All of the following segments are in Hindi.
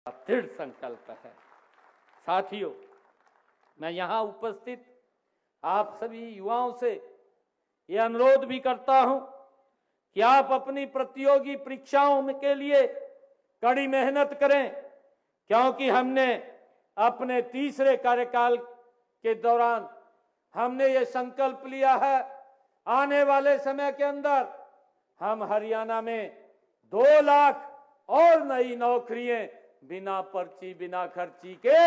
दृढ़ संकल्प है। साथियों, मैं यहाँ उपस्थित आप सभी युवाओं से ये अनुरोध भी करता हूं कि आप अपनी प्रतियोगी परीक्षाओं के लिए कड़ी मेहनत करें, क्योंकि हमने अपने तीसरे कार्यकाल के दौरान हमने ये संकल्प लिया है, आने वाले समय के अंदर हम हरियाणा में 2 लाख और नई नौकरियां बिना पर्ची बिना खर्ची के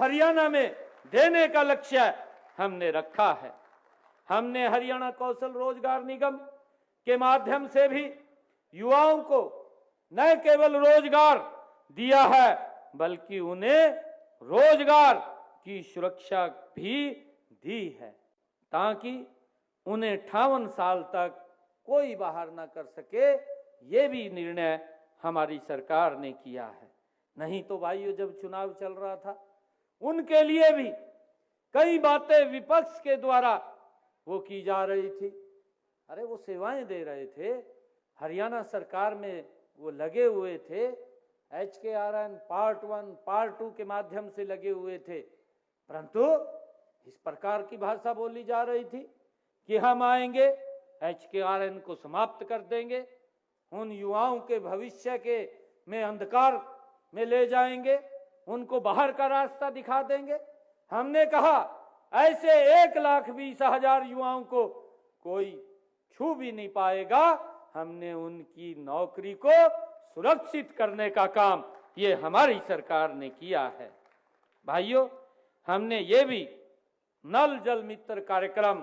हरियाणा में देने का लक्ष्य हमने रखा है। हमने हरियाणा कौशल रोजगार निगम के माध्यम से भी युवाओं को न केवल रोजगार दिया है, बल्कि उन्हें रोजगार की सुरक्षा भी दी है, ताकि उन्हें 58 साल तक कोई बाहर ना कर सके। ये भी निर्णय हमारी सरकार ने किया है। नहीं तो भाइयों, जब चुनाव चल रहा था उनके लिए भी कई बातें विपक्ष के द्वारा वो की जा रही थी। अरे वो सेवाएं दे रहे थे, हरियाणा सरकार में वो लगे हुए थे, HKRN पार्ट 1 पार्ट 2 के माध्यम से लगे हुए थे, परंतु इस प्रकार की भाषा बोली जा रही थी कि हम आएंगे, HKRN को समाप्त कर देंगे, उन युवाओं के भविष्य के में अंधकार में ले जाएंगे, उनको बाहर का रास्ता दिखा देंगे। हमने कहा ऐसे 1,20,000 युवाओं को कोई छू भी नहीं पाएगा। हमने उनकी नौकरी को सुरक्षित करने का काम ये हमारी सरकार ने किया है। भाइयों, हमने ये भी नल जल मित्र कार्यक्रम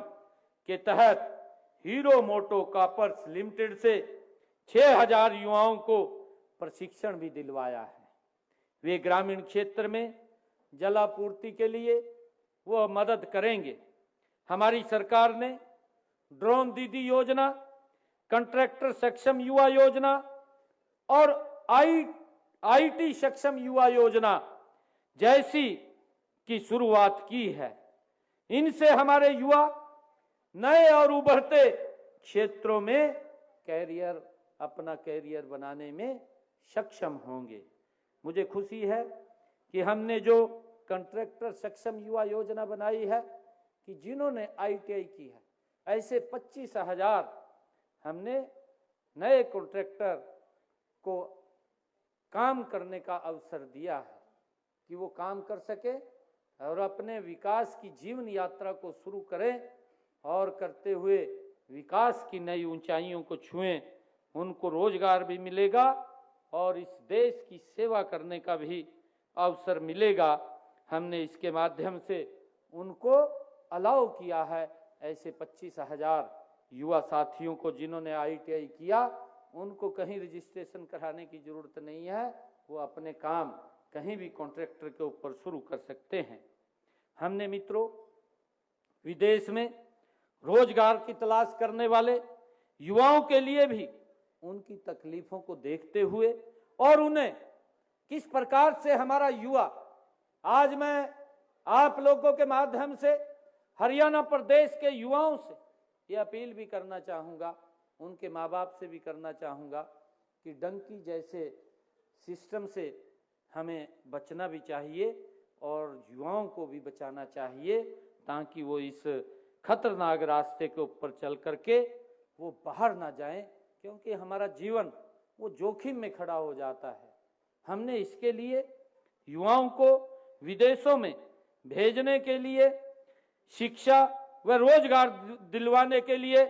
के तहत हीरो मोटो कॉपर्स लिमिटेड से 6,000 युवाओं को प्रशिक्षण भी दिलवाया है। वे ग्रामीण क्षेत्र में जलापूर्ति के लिए वो मदद करेंगे। हमारी सरकार ने ड्रोन दीदी योजना, कंट्रैक्टर सक्षम युवा योजना और IT सक्षम युवा योजना जैसी की शुरुआत की है। इनसे हमारे युवा नए और उभरते क्षेत्रों में अपना कैरियर बनाने में सक्षम होंगे। मुझे खुशी है कि हमने जो कंट्रैक्टर सक्षम युवा योजना बनाई है कि जिन्होंने ITI की है, ऐसे 25,000 हमने नए कॉन्ट्रैक्टर को काम करने का अवसर दिया है कि वो काम कर सके और अपने विकास की जीवन यात्रा को शुरू करें और करते हुए विकास की नई ऊंचाइयों को छुएं। उनको रोजगार भी मिलेगा और इस देश की सेवा करने का भी अवसर मिलेगा। हमने इसके माध्यम से उनको अलाउ किया है। ऐसे 25,000 युवा साथियों को जिन्होंने ITI किया, उनको कहीं रजिस्ट्रेशन कराने की जरूरत नहीं है, वो अपने काम कहीं भी कॉन्ट्रैक्टर के ऊपर शुरू कर सकते हैं। हमने मित्रों, विदेश में रोजगार की तलाश करने वाले युवाओं के लिए भी उनकी तकलीफों को देखते हुए और उन्हें किस प्रकार से हमारा युवा, आज मैं आप लोगों के माध्यम से हरियाणा प्रदेश के युवाओं से ये अपील भी करना चाहूँगा, उनके माँ बाप से भी करना चाहूँगा कि डंकी जैसे सिस्टम से हमें बचना भी चाहिए और युवाओं को भी बचाना चाहिए, ताकि वो इस खतरनाक रास्ते के ऊपर चल करके वो बाहर ना जाएं, क्योंकि हमारा जीवन वो जोखिम में खड़ा हो जाता है। हमने इसके लिए युवाओं को विदेशों में भेजने के लिए, शिक्षा व रोजगार दिलवाने के लिए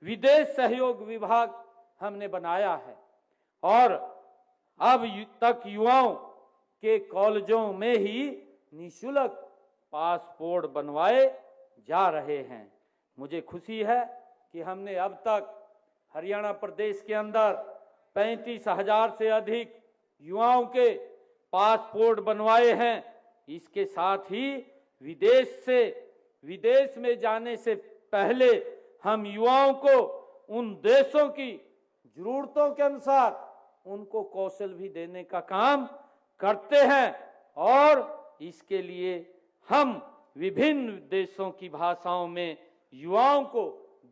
विदेश सहयोग विभाग हमने बनाया है और अब तक युवाओं के कॉलेजों में ही निःशुल्क पासपोर्ट बनवाए जा रहे हैं। मुझे खुशी है कि हमने अब तक हरियाणा प्रदेश के अंदर 35,000 से अधिक युवाओं के पासपोर्ट बनवाए हैं। इसके साथ ही विदेश में जाने से पहले हम युवाओं को उन देशों की जरूरतों के अनुसार उनको कौशल भी देने का काम करते हैं और इसके लिए हम विभिन्न देशों की भाषाओं में युवाओं को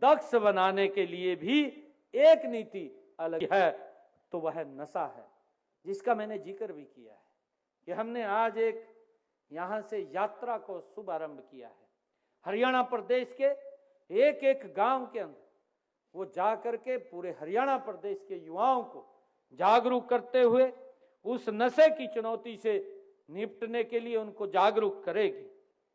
दक्ष बनाने के लिए भी एक नीति अलग है, तो वह नशा है, जिसका मैंने जिक्र भी किया है कि हमने आज एक यहाँ से यात्रा को शुभारंभ किया है। हरियाणा प्रदेश के एक एक गांव के अंदर वो जा करके पूरे हरियाणा प्रदेश के युवाओं को जागरूक करते हुए उस नशे की चुनौती से निपटने के लिए उनको जागरूक करेगी।